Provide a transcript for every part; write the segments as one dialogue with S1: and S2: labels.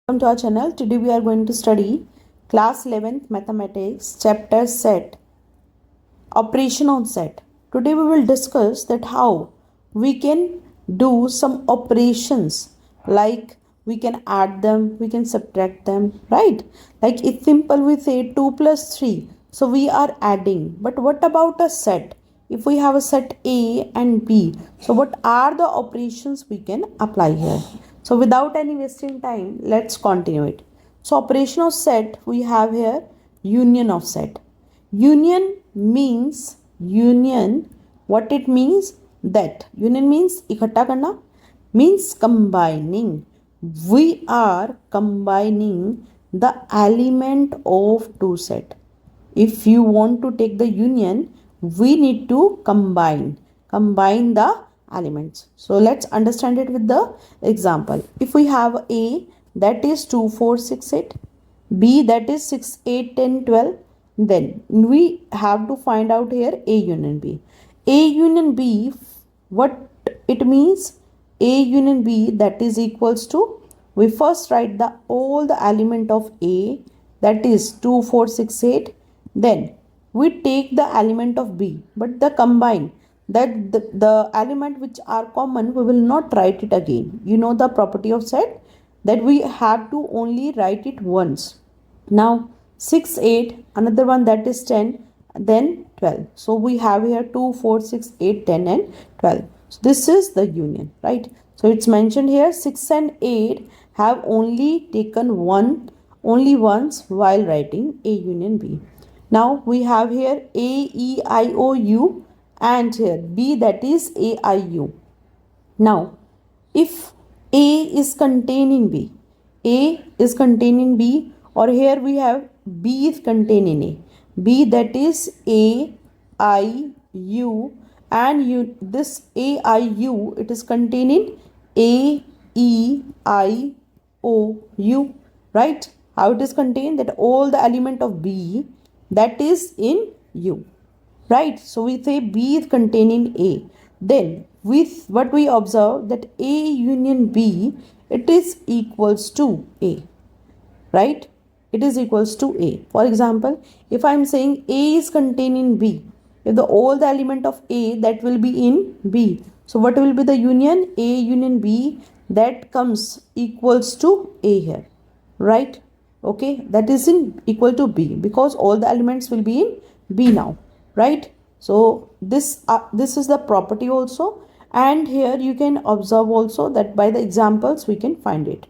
S1: Welcome to our channel. Today we are going to study class 11th mathematics chapter set, operation on set. Today we will discuss that how we can do some operations, like we can add them, we can subtract them, right? Like it's simple, we say 2 plus 3, so we are adding. But what about a set? If we have a set A and B, so what are the operations we can apply here? So without any wasting time, let's continue it. So operation of set, we have here union of set. Union, what it means? That union means इकट्ठा करना, means combining. We are combining the element of two set. If you want to take the union, we need to combine the elements. So let's understand it with the example. If we have A, that is 2 4 6 8, B, that is 6 8 10 12, then we have to find out here A union B. A union B, what it means? A union B, that is equals to, we first write the all the element of A, that is 2 4 6 8, then we take the element of B, but the combine that the element which are common, we will not write it again. You know the property of set, that we have to only write it once. Now 6 8, another one, that is 10, then 12. So we have here 2 4 6 8 10 and 12. So this is the union, right? So it's mentioned here 6 and 8 have only taken only once while writing A union B. Now we have here A, E, I, O, U, and here B, that is A, I, U. Now if A is contained in B, A is contained in B, or here we have B is contained in A, B, that is A, I, U, and this A, I, U, it is contained in A, E, I, O, U, right? How it is contained? That all the element of B, that is in U, right? So we say B is contained in A. Then with what we observe, that A union B, it is equals to A, right? It is equals to A. For example, if I am saying A is contained in B, if all the element of A, that will be in B, so what will be the union? A union B, that comes equals to A here, right? Okay, that is in equal to B, because all the elements will be in B now, right? So this is the property also, and here you can observe also that by the examples we can find it.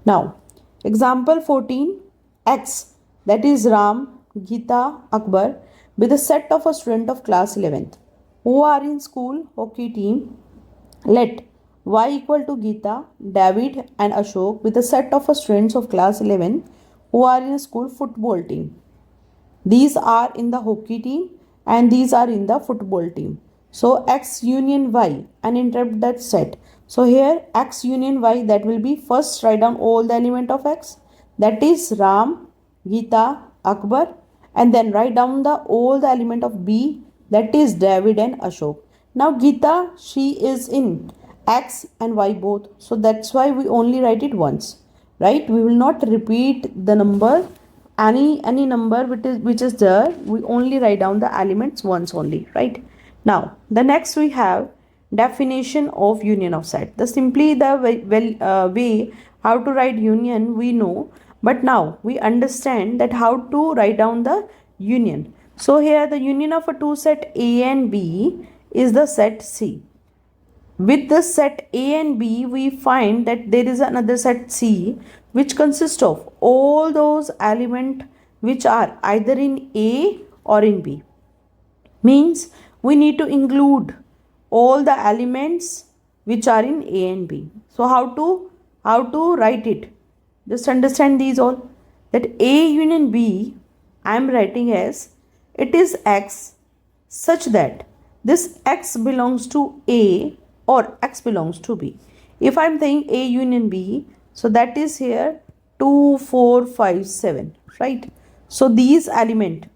S1: Now example 14, X, that is Ram, Geeta, Akbar, with a set of a student of class 11th who are in school hockey team. Let Y equal to Geeta, David and Ashok with a set of students of class 11 who are in a school football team. These are in the hockey team and these are in the football team. So X union Y, and interrupt that set. So here X union Y, that will be, first write down all the element of X, that is Ram, Geeta, Akbar, and then write down all the element of B, that is David and Ashok. Now Geeta, she is in X and Y both, so that's why we only write it once, right? We will not repeat the number, any number which is there, we only write down the elements once only, right? Now the next we have definition of union of set. The way how to write union we know, but now we understand that how to write down the union. So here the union of a two set A and B is the set C. With the set A and B, we find that there is another set C, which consists of all those elements which are either in A or in B. Means we need to include all the elements which are in A and B. So how to write it? Just understand these all. That A union B, I am writing as, it is X such that this X belongs to A or X belongs to B. If I am saying A union B, so that is here 2 4 5 7, right? So these element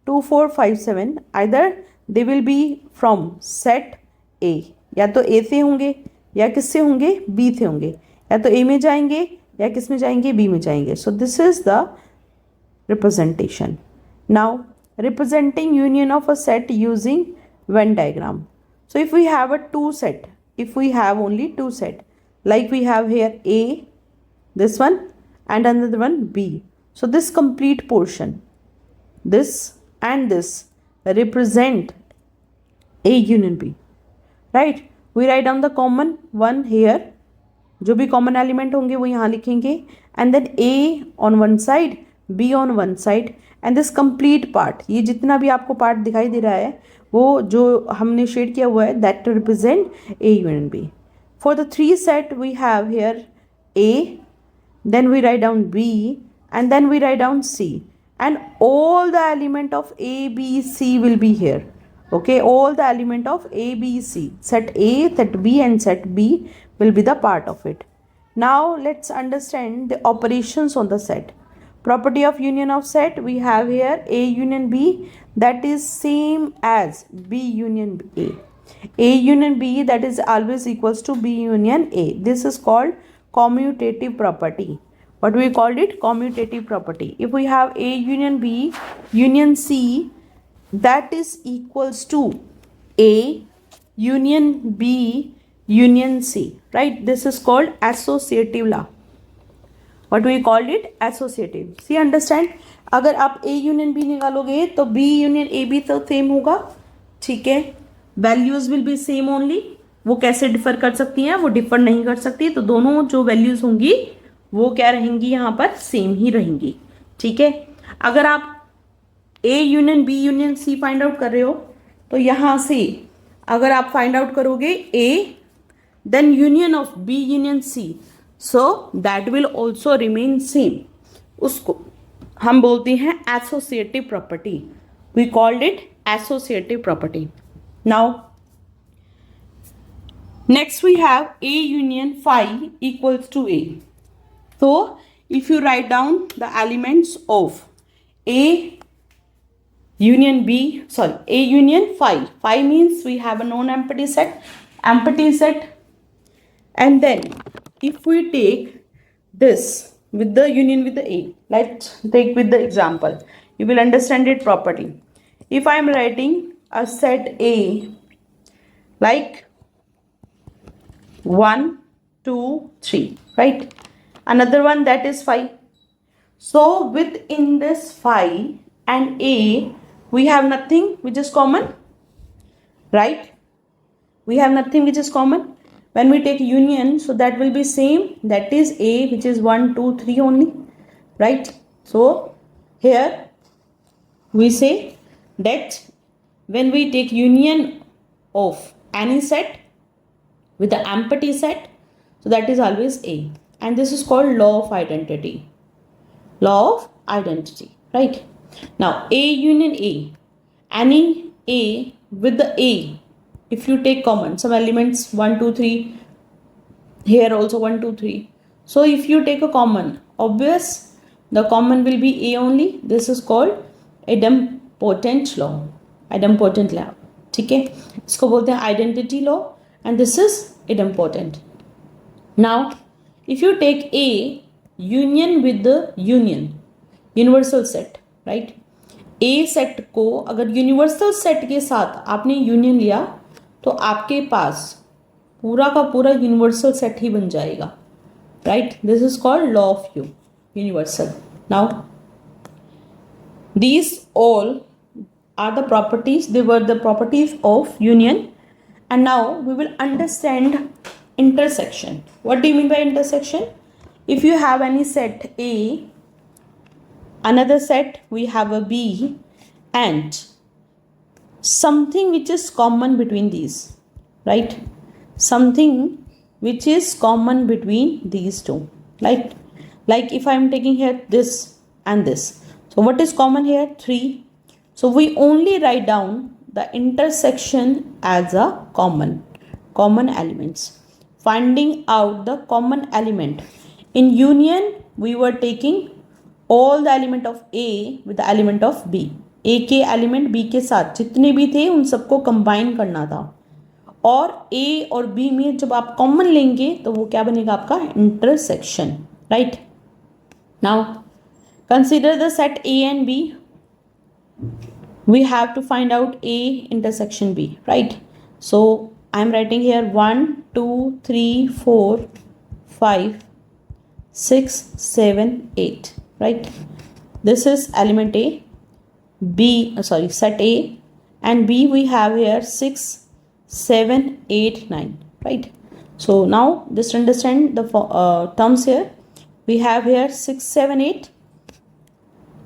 S1: 2 4 5 7, either they will be from set A, या तो A से होंगे या किससे होंगे, B से होंगे, या तो A में जाएंगे या किस में जाएंगे, बी में जाएंगे. So this is the representation. Now representing union of a set using Venn diagram. So if we have a two set, if we have only two set, like we have here A, this one, and another one B. So this complete portion, this and this represent A union B, right? We write down the common one here. जो भी common element होंगे वो यहाँ लिखेंगे, and then A on one side, B on one side, and this complete part, ये जितना भी आपको पार्ट दिखाई दे रहा है वो जो हमने शेड किया हुआ है, that represent A union B. For the three set we have here A, then we write down B, and then we write down C, and all the element of A, B, C will be here. Okay, all the element of A, B, C, set A, set B, and set B will be the part of it. Now let's understand the operations on the set. Property of union of set, we have here A union B, that is same as B union A. A union B, that is always equals to B union A. This is called commutative property. What we called it? Commutative property. If we have A union B union C, that is equals to A union B union C, right? This is called associative law. What we called it? Associative. See, understand? अगर आप A union B निकालोगे तो B union A भी तो same होगा, ठीक है? Values will be same only. वो कैसे डिफर कर सकती हैं? वो डिफर नहीं कर सकती. तो दोनों जो वैल्यूज होंगी वो क्या रहेंगी, यहाँ पर सेम ही रहेंगी, ठीक है? अगर आप A union B union C find out कर रहे हो तो यहाँ से अगर आप फाइंड आउट करोगे A, then union of B union C, so that will also remain same. उसको हम बोलते हैं associative property. We called it associative property. Now next we have A union phi equals to A. So if you write down the elements of A union B, A union phi, phi means we have a non-empty set, empty set, and then if we take this with the union with the A, let's take with the example, you will understand it properly. If I am writing a set A like 1, 2, 3, right? Another one that is phi. So within this phi and A, we have nothing which is common, right? We have nothing which is common. When we take union, so that will be same, that is A, which is 1, 2, 3 only, right? So here we say that when we take union of any set with the empty set, so that is always A, and this is called law of identity. Law of identity, right? Now A union A, any A with the A, if you take common some elements 1, 2, 3, here also 1, 2, 3, so if you take a common, obvious the common will be A only. This is called idempotent law. Idempotent law, ठीक है? इसको बोलते हैं identity law, and this is idempotent. Now if you take A union with the union, universal set, right? A set को अगर universal set के साथ आपने union लिया तो आपके पास पूरा का पूरा universal set ही बन जाएगा, right? This is called law of universal. Now these all are the properties, they were the properties of union. And now we will understand intersection. What do you mean by intersection? If you have any set A, another set we have a B, and something which is common between these, right? Something which is common between these two, like if I am taking here this and this, so what is common here? 3. So we only write down the intersection as a common elements. Finding out the common element. In union, we were taking all the element of A with the element of B. A के element B के साथ जितने भी थे उन सबको combine करना था, और A और B में जब आप common लेंगे तो वो क्या बनेगा आपका intersection. right? Now consider the set A and B. We have to find out A intersection B, right? So I'm writing here 1, 2, 3, 4, 5, 6, 7, 8, right? This is element A, set A, and B we have here 6, 7, 8, 9, right? So now just understand the terms here. We have here 6, 7, 8,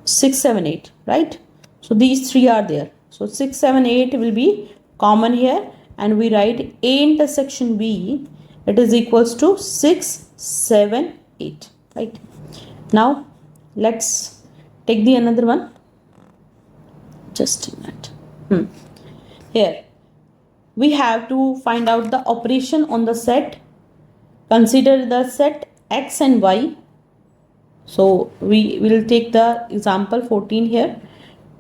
S1: 6, 7, 8, right? So these three are there. So 6, 7, 8 will be common here, and we write A intersection B, it is equals to 6, 7, 8, right? Now let's take the another one. Just a minute. Here we have to find out the operation on the set. Consider the set X and Y. So we will take the example 14 here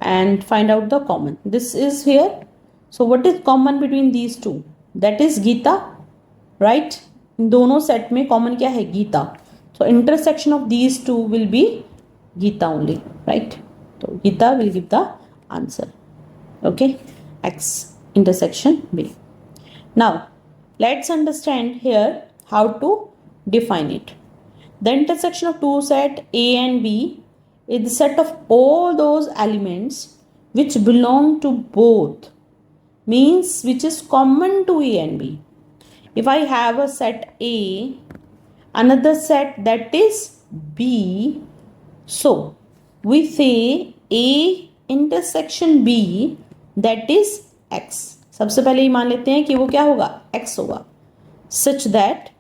S1: and find out the common. This is here. So what is common between these two? That is Gita, right? In दोनों set में common क्या है? Gita. So intersection of these two will be Gita only, right? So Gita will give the answer. Okay, X intersection B. Now let's understand here how to define it. The intersection of two set A and B is the set of all those elements which belong to both, means which is common to A and B. If I have a set A, another set that is B, so we say A intersection B that is X. सबसे पहले ही मान लेते हैं कि वो क्या होगा? X होगा, such that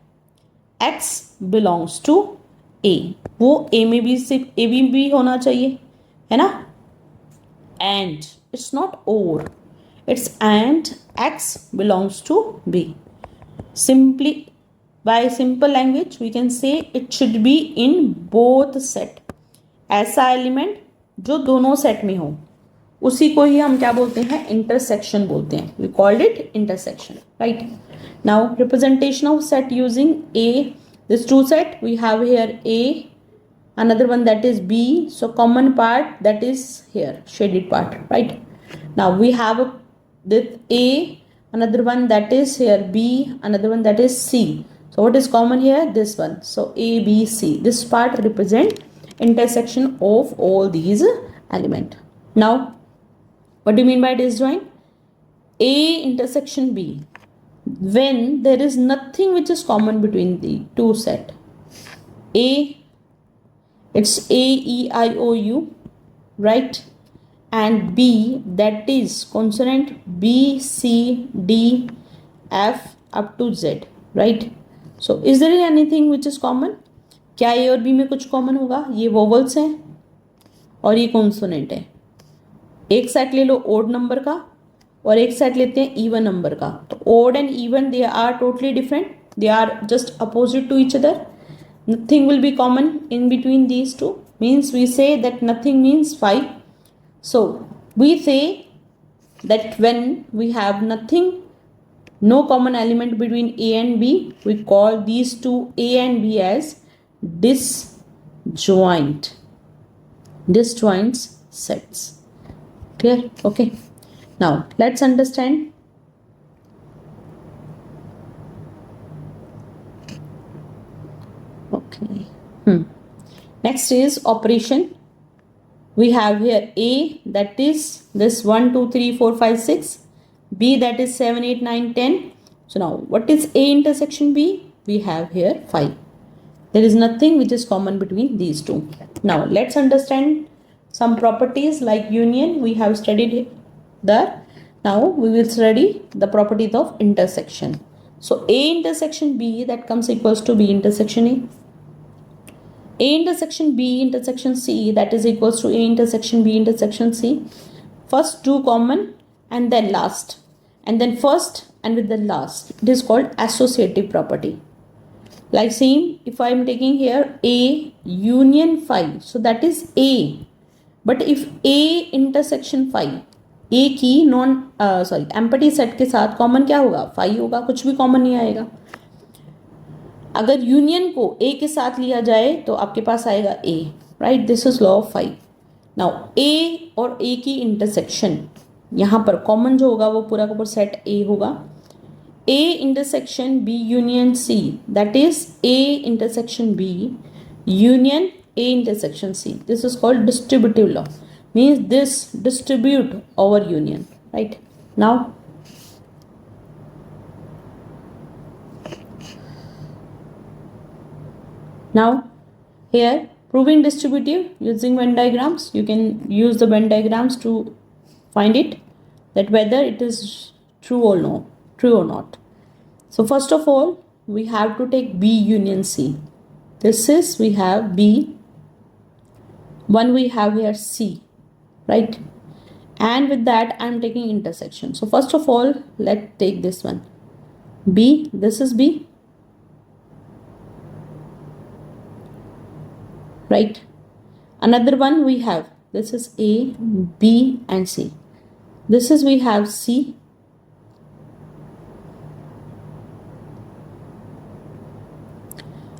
S1: X belongs to A. वो A में भी सिर्फ A भी होना चाहिए, है ना? And it's not or, it's and X belongs to B. Simply by simple language we can say it should be in both set. ऐसा एलिमेंट जो दोनों सेट में हो उसी को ही हम क्या बोलते हैं? इंटरसेक्शन बोलते हैं. We called it intersection, right? Now representation of set using A. This two set we have here A, another one that is B. So common part that is here, shaded part, right? Now we have this A, another one that is here B, another one that is C. So what is common here? This one. So A, B, C. This part represent intersection of all these elements. Now what do you mean by disjoint? A intersection B, when there is nothing which is common between the two set. A, it's A, E, I, O, U, right? And B, that is consonant B, C, D, F up to Z, right? So is there anything which is common? क्या A और B में कुछ common होगा? ये vowels हैं और ये consonant है. एक सेट ले लो ओड नंबर का और एक सेट लेते हैं इवन नंबर का. तो odd and even they are totally different, they are just opposite to each other. Nothing will be common in between these two, means we say that nothing means 5. So we say that when we have nothing, no common element between A and B, we call these two A and B as disjoint sets. Clear? Okay. Now let's understand. Okay. Next is operation. We have here A, that is this 1, 2, 3, 4, 5, 6. B, that is 7, 8, 9, 10. So now what is A intersection B? We have here 5. There is nothing which is common between these two. Now let's understand some properties like union. We have studied there. Now we will study the properties of intersection. So A intersection B, that comes equals to B intersection A. A intersection B intersection C, that is equals to A intersection B intersection C. First two common and then last, and then first and with the last. It is called associative property. Like same, if I am taking here A union 5, so that is A. But if A intersection 5, A की empty set के साथ common क्या होगा? 5 होगा, कुछ भी common नहीं आएगा. अगर यूनियन को ए के साथ लिया जाए तो आपके पास आएगा A, right, this is law of 5. Now A और ए की इंटरसेक्शन, यहाँ पर कॉमन जो होगा वो पूरा का पूरा सेट ए होगा. A intersection B union C, that is A intersection B union A intersection C. This is called distributive law. Means this distribute over union, right? Now here proving distributive using Venn diagrams. You can use the Venn diagrams to find it, that whether it is true or not. So first of all, we have to take B union C. This is, we have B, one we have here C, right? And with that I am taking intersection. So first of all, let's take this one B. This is B, right? Another one we have, this is A, B and C. This is, we have C,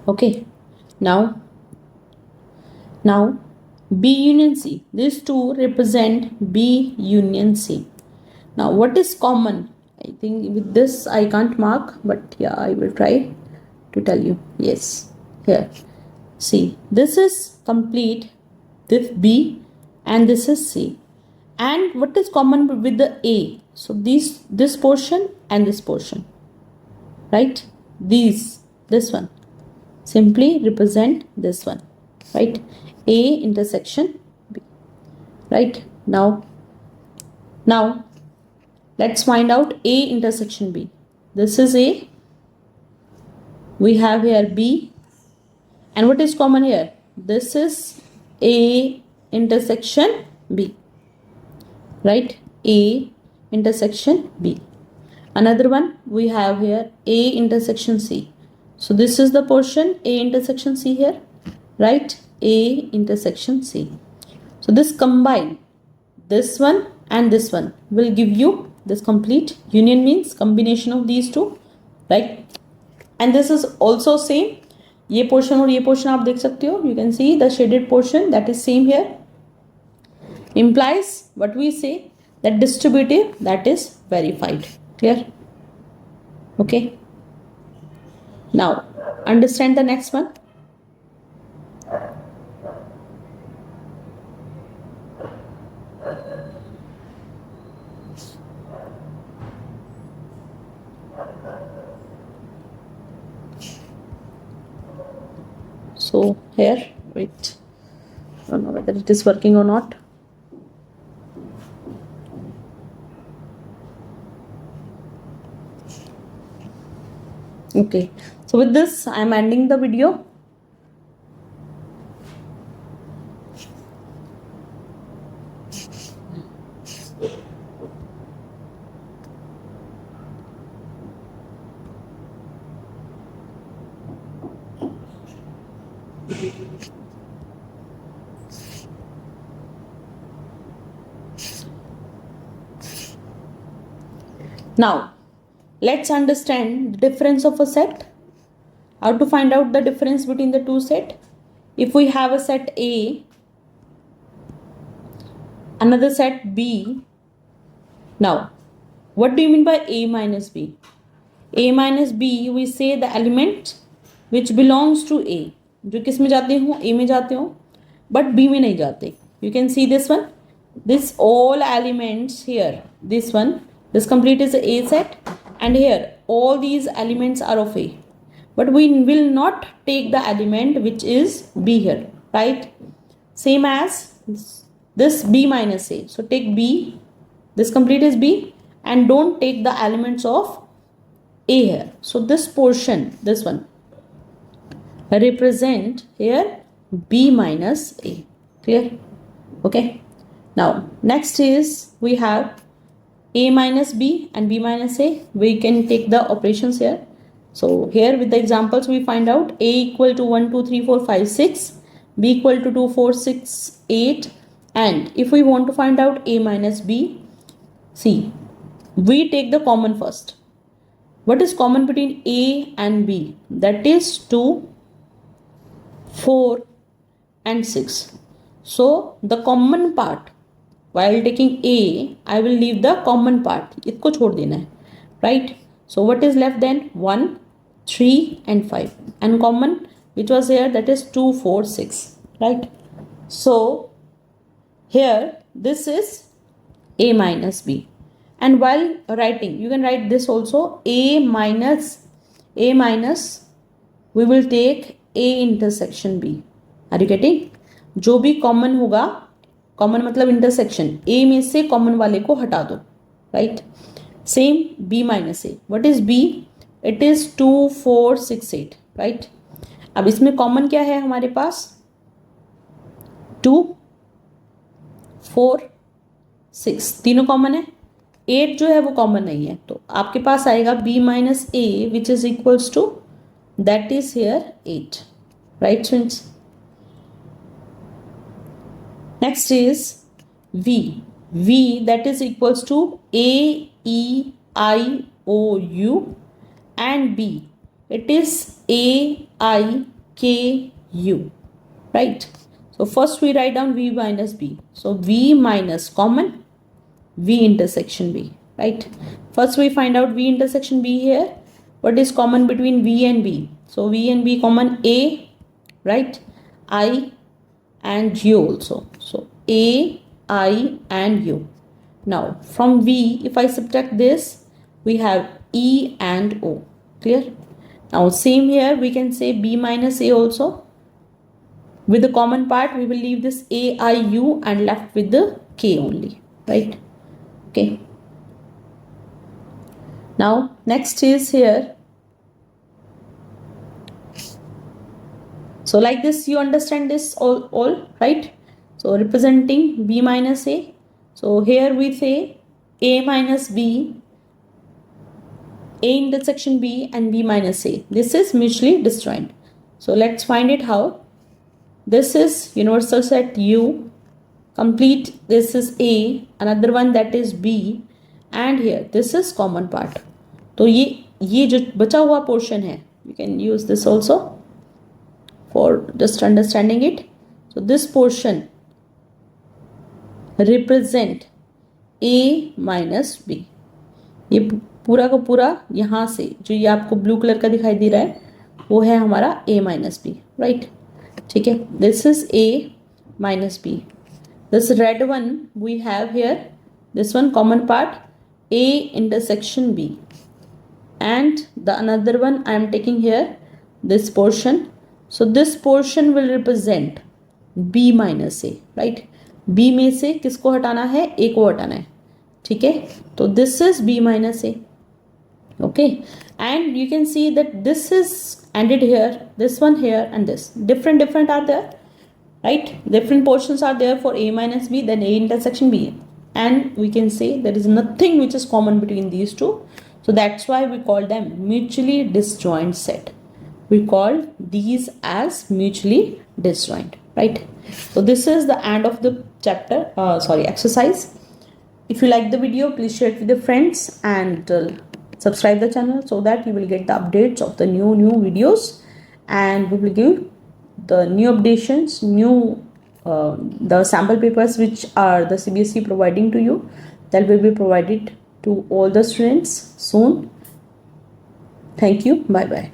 S1: okay. Now B union C, these two represent B union C. Now what is common? I think with this I can't mark, but yeah, I will try to tell you. Yes, here see, this is complete, this B and this is C. And what is common with the A? So this portion and this portion, right? This one simply represent this one, right? A intersection B, right? Now let's find out A intersection B. This is A, we have here B, and what is common here? This is A intersection B, right? A intersection B. Another one we have here A intersection C. So this is the portion A intersection C here, right? A intersection C. So this combine, this one and this one will give you this complete union, means combination of these two, right? And this is also same. ये portion और ये portion आप देख सकते हो. You can see the shaded portion, that is same here. Implies what we say, that distributive, that is verified. Clear? Okay. Now understand the next one. So here, wait, I don't know whether it is working or not. Okay, so with this I am ending the video. Now let's understand the difference of a set. How to find out the difference between the two sets? If we have a set A, another set B. Now what do you mean by A minus B? A minus B, we say the element which belongs to A, जो किस में जाते हो? A में जाते हो, but B में नहीं जाते. You can see this one, this all elements here, this one, this complete is a A set, and here all these elements are of A, but we will not take the element which is B here, right? Same as this B minus A. So take B, this complete is B, and don't take the elements of A here. So this portion, this one, represent here B minus A. Clear? Okay. Now next is we have A minus B and B minus A. We can take the operations here. So here with the examples we find out A equal to 1, 2, 3, 4, 5, 6, B equal to 2, 4, 6, 8, and if we want to find out A minus B, see, we take the common first. What is common between A and B? That is 2, 4 and 6. So the common part, while taking A, I will leave the common part. इसको छोड़ देना है, right? So what is left then? 1, 3 and 5. And common which was here, that is 2, 4, 6, right? So here this is A minus B. And while writing, you can write this also, A minus, we will take A intersection B. Are you getting? जो भी common होगा, common मतलब intersection, A में से common वाले को हटा दो, right? Same B minus A. What is B? It is 2, 4, 6, 8, right? अब इसमें कॉमन क्या है हमारे पास? 2, 4, 6 तीनों कॉमन है. 8 जो है वो कॉमन नहीं है, तो आपके पास आएगा B minus A which is equals to, that is here 8, right students? Next is V. V that is equals to A, E, I, O, U and B. It is A, I, K, U. Right? So first we write down V minus B. So V minus common, V intersection B. Right? First we find out V intersection B here. What is common between V and B? So V and B common A, right? I and U also. So A, I and U. Now from V, if I subtract this, we have E and O. Clear? Now same here, we can say B minus A also. With the common part, we will leave this A, I, U and left with the K only. Right? Okay. Now next is here. So like this, you understand this all right? So representing B minus A. So here we say A minus B, A intersection B and B minus A. This is mutually disjoint. So let's find it how. This is universal set U. Complete, this is A. Another one that is B. And here, this is common part. तो ये जो बचा हुआ portion है, you can use this also for just understanding it. So this portion represent A minus B. ये पूरा का पूरा यहाँ से जो ये आपको ब्लू कलर का दिखाई दे रहा है वो है हमारा A minus B, right? ठीक है, this is A minus B. This red one we have here, this one common part A intersection B, and the another one I am taking here, this portion. So this portion will represent B minus A, right? B में से किसको हटाना है? A को हटाना है, ठीक है? तो this is B minus A, okay? And you can see that this is ended here, this one here and this. Different are there, right? Different portions are there for A minus B, then A intersection B. And we can say there is nothing which is common between these two. So that's why we call them mutually disjoint set. We call these as mutually disjoint, right? So this is the end of the chapter, exercise. If you like the video, please share it with your friends and subscribe the channel so that you will get the updates of the new videos, and we will give the new updations, the sample papers which are the CBSE providing to you, that will be provided to all the students soon. Thank you. Bye bye.